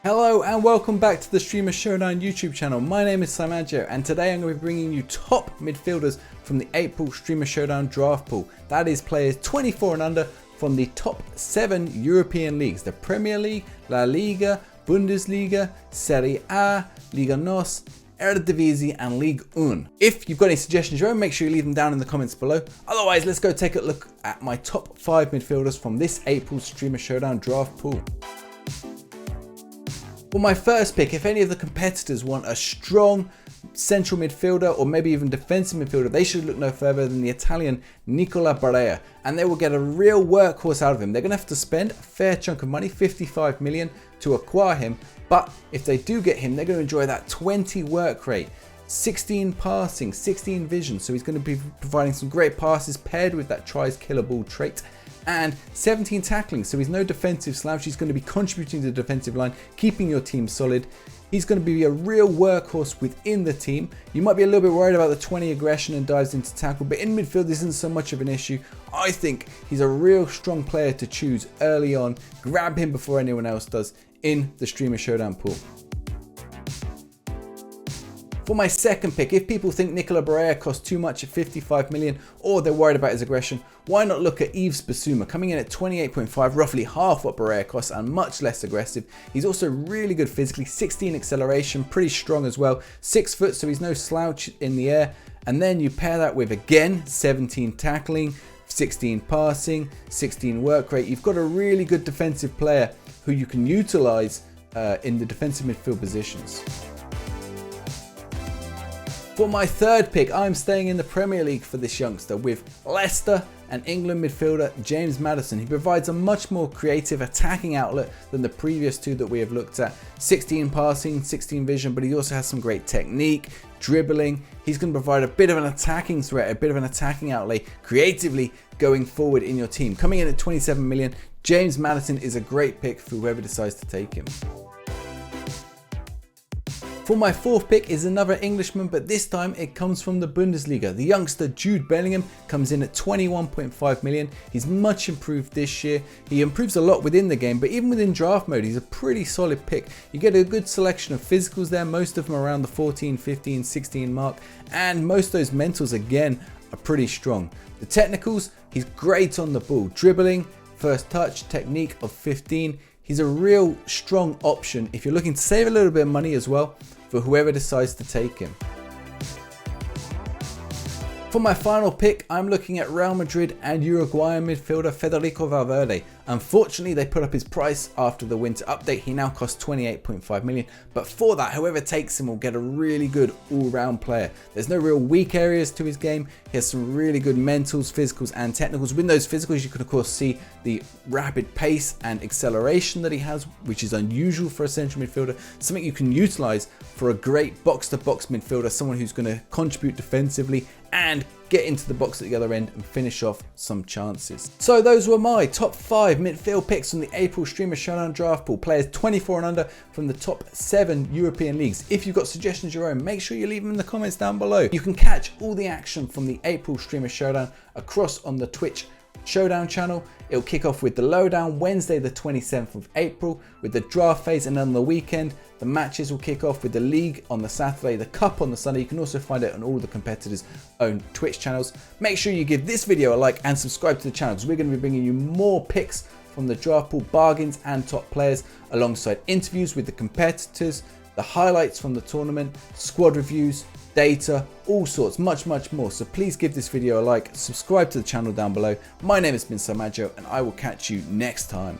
Hello and welcome back to the Streamer Showdown YouTube channel. My name is SiMaggio and today I'm going to be bringing you top midfielders from the April Streamer Showdown draft pool. That is players 24 and under from the top 7 European leagues. The Premier League, La Liga, Bundesliga, Serie A, Liga NOS, Eredivisie and Ligue 1. If you've got any suggestions, make sure you leave them down in the comments below. Otherwise, let's go take a look at my top 5 midfielders from this April Streamer Showdown draft pool. For my first pick, if any of the competitors want a strong central midfielder or maybe even defensive midfielder, they should look no further than the Italian Balea, and they will get a real workhorse out of him. They're going to have to spend a fair chunk of money, 55 million, to acquire him, but if they do get him, they're going to enjoy that 20 work rate, 16 passing, 16 vision, so he's going to be providing some great passes paired with that tries killer ball trait, and 17 tackling, so he's no defensive slouch. He's going to be contributing to the defensive line, keeping your team solid. He's going to be a real workhorse within the team. You might be a little bit worried about the 20 aggression and dives into tackle, but in midfield this isn't so much of an issue. I think he's a real strong player to choose early on. Grab him before anyone else does in the Streamer Showdown pool. For my second pick, if people think Balea costs too much at 55 million or they're worried about his aggression, why not look at Yves Bissouma, coming in at 28.5, roughly half what Balea costs and much less aggressive. He's also really good physically, 16 acceleration, pretty strong as well, 6 foot, so he's no slouch in the air. And then you pair that with, again, 17 tackling, 16 passing, 16 work rate. You've got a really good defensive player who you can utilize in the defensive midfield positions. For my third pick, I'm staying in the Premier League for this youngster with Leicester and England midfielder James Maddison. He provides a much more creative attacking outlet than the previous two that we have looked at. 16 passing, 16 vision, but he also has some great technique, dribbling. He's going to provide a bit of an attacking threat, a bit of an attacking outlay creatively going forward in your team. Coming in at 27 million, James Maddison is a great pick for whoever decides to take him. For my fourth pick is another Englishman, but this time it comes from the Bundesliga. The youngster Jerome Bellingham comes in at 21.5 million. He's much improved this year. He improves a lot within the game, but even within draft mode, he's a pretty solid pick. You get a good selection of physicals there, most of them around the 14, 15, 16 mark, and most of those mentals again are pretty strong. The technicals, he's great on the ball, dribbling, first touch, technique of 15. He's a real strong option if you're looking to save a little bit of money as well for whoever decides to take him. For my final pick, I'm looking at Real Madrid and Uruguayan midfielder Federico Valverde. Unfortunately, they put up his price after the winter update. He now costs 28.5 million, but for that, whoever takes him will get a really good all-round player. There's no real weak areas to his game. He has some really good mentals, physicals and technicals. With those physicals, you can of course see the rapid pace and acceleration that he has, which is unusual for a central midfielder, something you can utilize for a great box-to-box midfielder, someone who's going to contribute defensively and get into the box at the other end and finish off some chances. So those were my top 5 midfield picks from the April Streamer Showdown draft pool. Players 24 and under from the top 7 European leagues. If you've got suggestions of your own, make sure you leave them in the comments down below. You can catch all the action from the April Streamer Showdown across on the Twitch Showdown channel. It'll kick off with the lowdown Wednesday the 27th of April with the draft phase, and on the weekend the matches will kick off with the league on the Saturday, the cup on the Sunday. You can also find it on all the competitors' own Twitch channels. Make sure you give this video a like and subscribe to the channel because we're going to be bringing you more picks from the draft pool, bargains and top players, alongside interviews with the competitors, the highlights from the tournament, squad reviews, data, all sorts, much more. So please give this video a like, subscribe to the channel down below. My name has been SiMaggio and I will catch you next time.